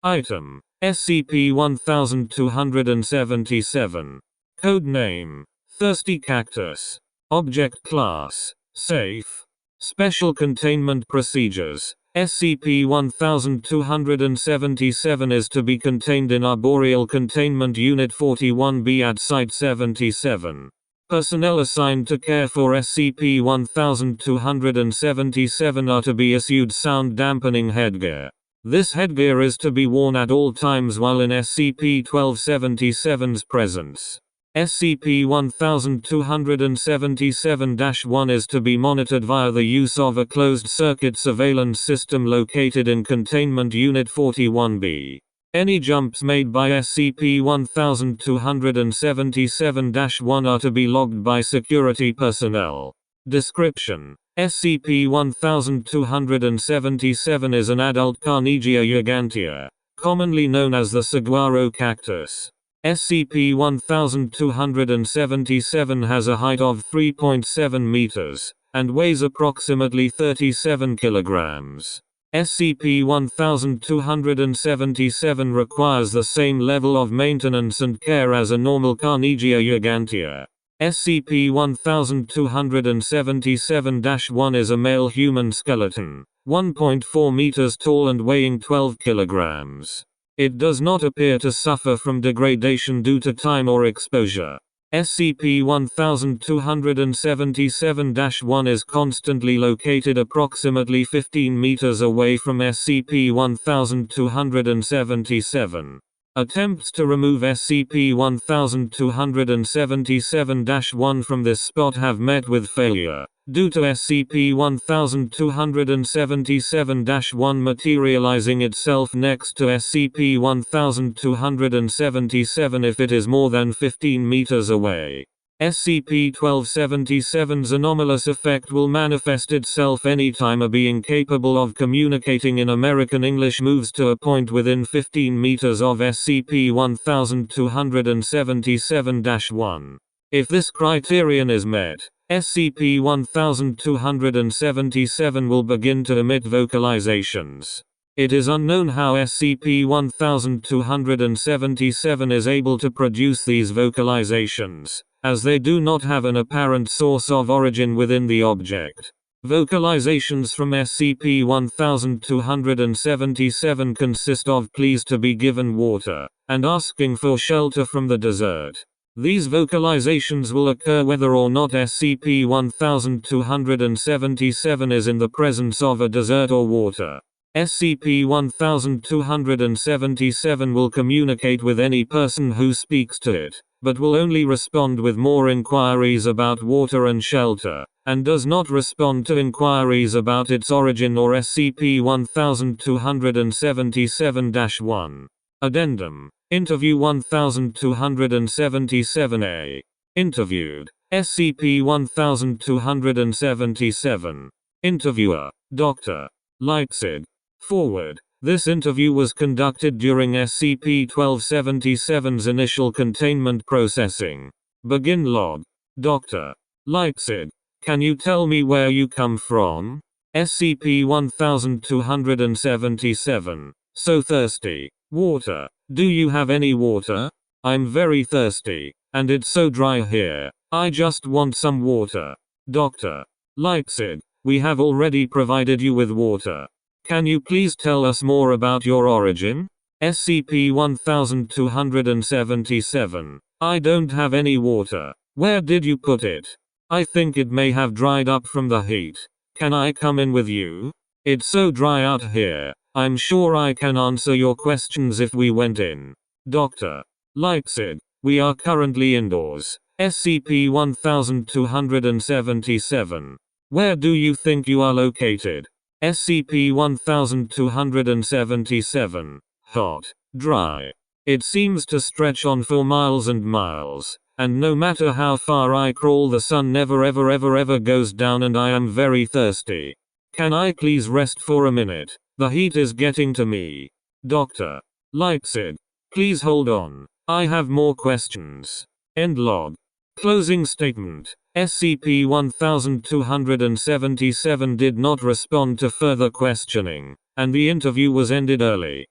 Item: SCP-1277. Code name: Thirsty Cactus. Object Class: Safe. Special Containment Procedures: SCP-1277 is to be contained in Arboreal Containment Unit 41B at Site 77. Personnel assigned to care for SCP-1277 are to be issued sound-dampening headgear. This headgear is to be worn at all times while in SCP-1277's presence. SCP-1277-1 is to be monitored via the use of a closed-circuit surveillance system located in Containment Unit 41B. Any jumps made by SCP-1277-1 are to be logged by security personnel. Description: SCP-1277 is an adult Carnegie gigantea, commonly known as the saguaro cactus. SCP-1277 has a height of 3.7 meters, and weighs approximately 37 kilograms. SCP-1277 requires the same level of maintenance and care as a normal Carnegie gigantea. SCP-1277-1 is a male human skeleton, 1.4 meters tall and weighing 12 kilograms. It does not appear to suffer from degradation due to time or exposure. SCP-1277-1 is constantly located approximately 15 meters away from SCP-1277. Attempts to remove SCP-1277-1 from this spot have met with failure, due to SCP-1277-1 materializing itself next to SCP-1277 if it is more than 15 meters away. SCP-1277's anomalous effect will manifest itself anytime a being capable of communicating in American English moves to a point within 15 meters of SCP-1277-1. If this criterion is met, SCP-1277 will begin to emit vocalizations. It is unknown how SCP-1277 is able to produce these vocalizations, as they do not have an apparent source of origin within the object. Vocalizations from SCP-1277 consist of pleas to be given water, and asking for shelter from the desert. These vocalizations will occur whether or not SCP-1277 is in the presence of a desert or water. SCP-1277 will communicate with any person who speaks to it, but will only respond with more inquiries about water and shelter, and does not respond to inquiries about its origin or SCP-1277-1. Addendum: Interview 1277-A. Interviewed: SCP-1277. Interviewer: Dr. Leipzig. Forward: This interview was conducted during SCP-1277's initial containment processing. Begin log. Dr. Leipzig: Can you tell me where you come from? SCP-1277. So thirsty. Water. Do you have any water? I'm very thirsty, and it's so dry here. I just want some water. Dr. Leipzig: We have already provided you with water. Can you please tell us more about your origin? SCP-1277. I don't have any water. Where did you put it? I think it may have dried up from the heat. Can I come in with you? It's so dry out here. I'm sure I can answer your questions if we went in. Dr. Leipzig: We are currently indoors. SCP-1277. Where do you think you are located? SCP-1277. Hot. Dry. It seems to stretch on for miles and miles, and no matter how far I crawl the sun never ever goes down and I am very thirsty. Can I please rest for a minute? The heat is getting to me. Dr. Leipzig: Please hold on. I have more questions. End log. Closing statement. SCP-1277 did not respond to further questioning, and the interview was ended early.